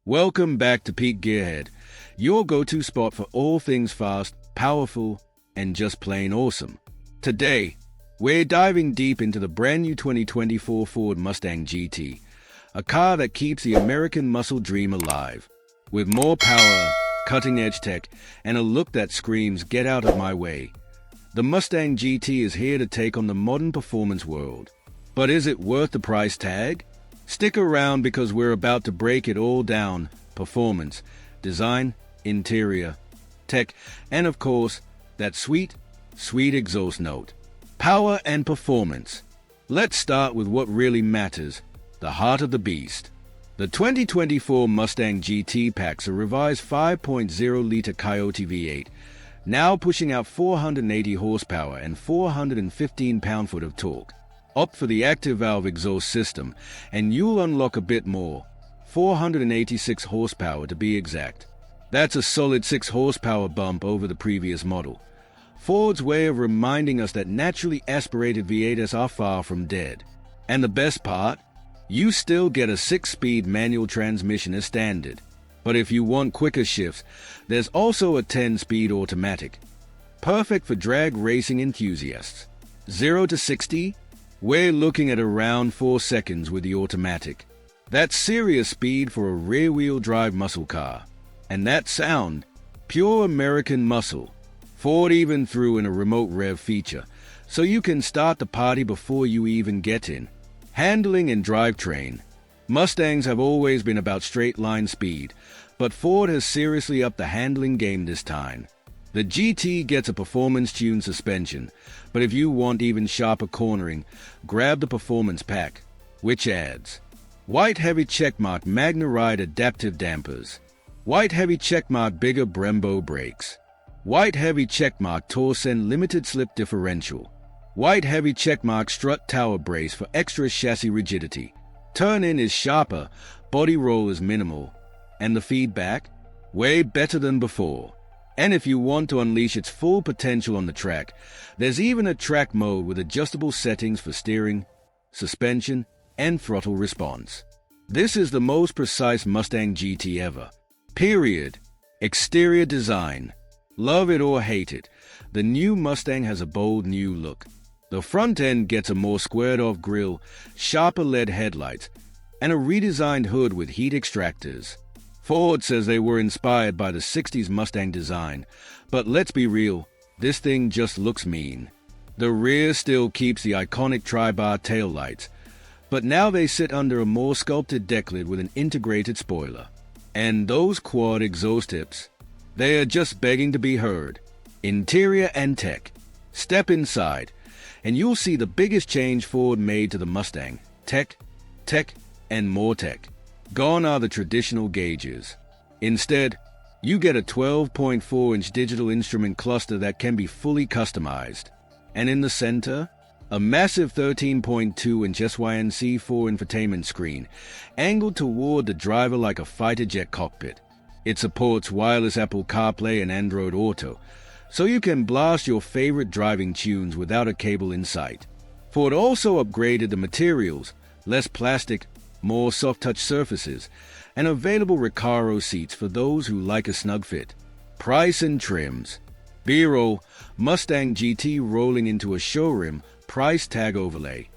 Welcome back to Peak Gearhead, your go-to spot for all things fast, powerful, and just plain awesome. Today, we're diving deep into the brand new 2024 Ford Mustang GT, a car that keeps the American muscle dream alive. With more power, cutting-edge tech, and a look that screams, "Get out of my way." The Mustang GT is here to take on the modern performance world. But is it worth the price tag? Stick around because we're about to break it all down: performance, design, interior, tech, and of course, that sweet exhaust note. Power and performance. Let's start with what really matters, the heart of the beast. The 2024 Mustang GT packs a revised 5.0-liter Coyote V8, now pushing out 480 horsepower and 415 pound-foot of torque. Opt for the active valve exhaust system, and you'll unlock a bit more, 486 horsepower to be exact. That's a solid 6 horsepower bump over the previous model. Ford's way of reminding us that naturally aspirated V8s are far from dead. And the best part? You still get a 6-speed manual transmission as standard. But if you want quicker shifts, there's also a 10-speed automatic. Perfect for drag racing enthusiasts. 0 to 60? We're looking at around 4 seconds with the automatic. That's serious speed for a rear-wheel drive muscle car. And that sound? Pure American muscle. Ford even threw in a remote rev feature, so you can start the party before you even get in. Handling and drivetrain. Mustangs have always been about straight-line speed, but Ford has seriously upped the handling game this time. The GT gets a performance-tuned suspension, but if you want even sharper cornering, grab the Performance Pack, which adds white heavy checkmark MagneRide adaptive dampers, white heavy checkmark bigger Brembo brakes, white heavy checkmark Torsen limited slip differential, white heavy checkmark strut tower brace for extra chassis rigidity. Turn-in is sharper, body roll is minimal, and the feedback? Way better than before. And if you want to unleash its full potential on the track, there's even a track mode with adjustable settings for steering, suspension, and throttle response. This is the most precise Mustang GT ever. Period. Exterior design. Love it or hate it, the new Mustang has a bold new look. The front end gets a more squared-off grille, sharper LED headlights, and a redesigned hood with heat extractors. Ford says they were inspired by the 60s Mustang design, but let's be real, this thing just looks mean. The rear still keeps the iconic tri-bar taillights, but now they sit under a more sculpted deck lid with an integrated spoiler. And those quad exhaust tips, they are just begging to be heard. Interior and tech. Step inside, and you'll see the biggest change Ford made to the Mustang. Tech, and more tech. Gone are the traditional gauges. Instead, you get a 12.4-inch digital instrument cluster that can be fully customized. And in the center, a massive 13.2-inch SYNC4 infotainment screen, angled toward the driver like a fighter jet cockpit. It supports wireless Apple CarPlay and Android Auto, so you can blast your favorite driving tunes without a cable in sight. Ford also upgraded the materials: less plastic, more soft-touch surfaces, and available Recaro seats for those who like a snug fit. Price and trims. B-roll, Mustang GT rolling into a showroom, price tag overlay.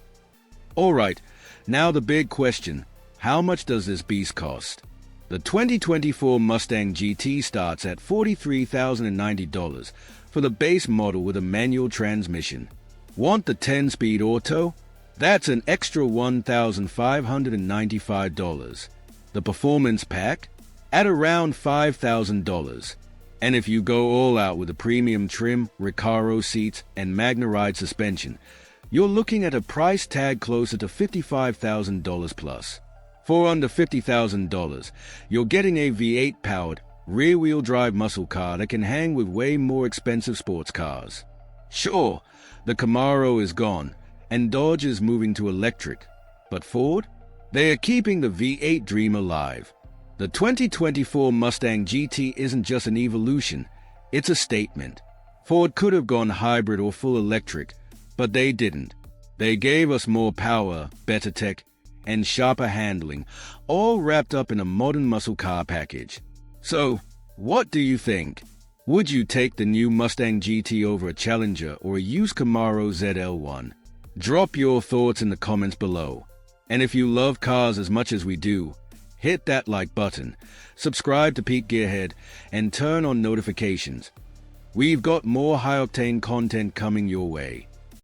Alright, now the big question: how much does this beast cost? The 2024 Mustang GT starts at $43,090 for the base model with a manual transmission. Want the 10-speed auto? That's an extra $1,595. The Performance Pack? At around $5,000. And if you go all out with a premium trim, Recaro seats, and MagneRide suspension, you're looking at a price tag closer to $55,000 plus. For under $50,000, you're getting a V8-powered, rear-wheel drive muscle car that can hang with way more expensive sports cars. Sure, the Camaro is gone, and Dodge is moving to electric. But Ford? They are keeping the V8 dream alive. The 2024 Mustang GT isn't just an evolution, it's a statement. Ford could have gone hybrid or full electric, but they didn't. They gave us more power, better tech, and sharper handling, all wrapped up in a modern muscle car package. So, what do you think? Would you take the new Mustang GT over a Challenger or a used Camaro ZL1? Drop your thoughts in the comments below. And if you love cars as much as we do, hit that like button, subscribe to Pete Gearhead, and turn on notifications. We've got more high-octane content coming your way.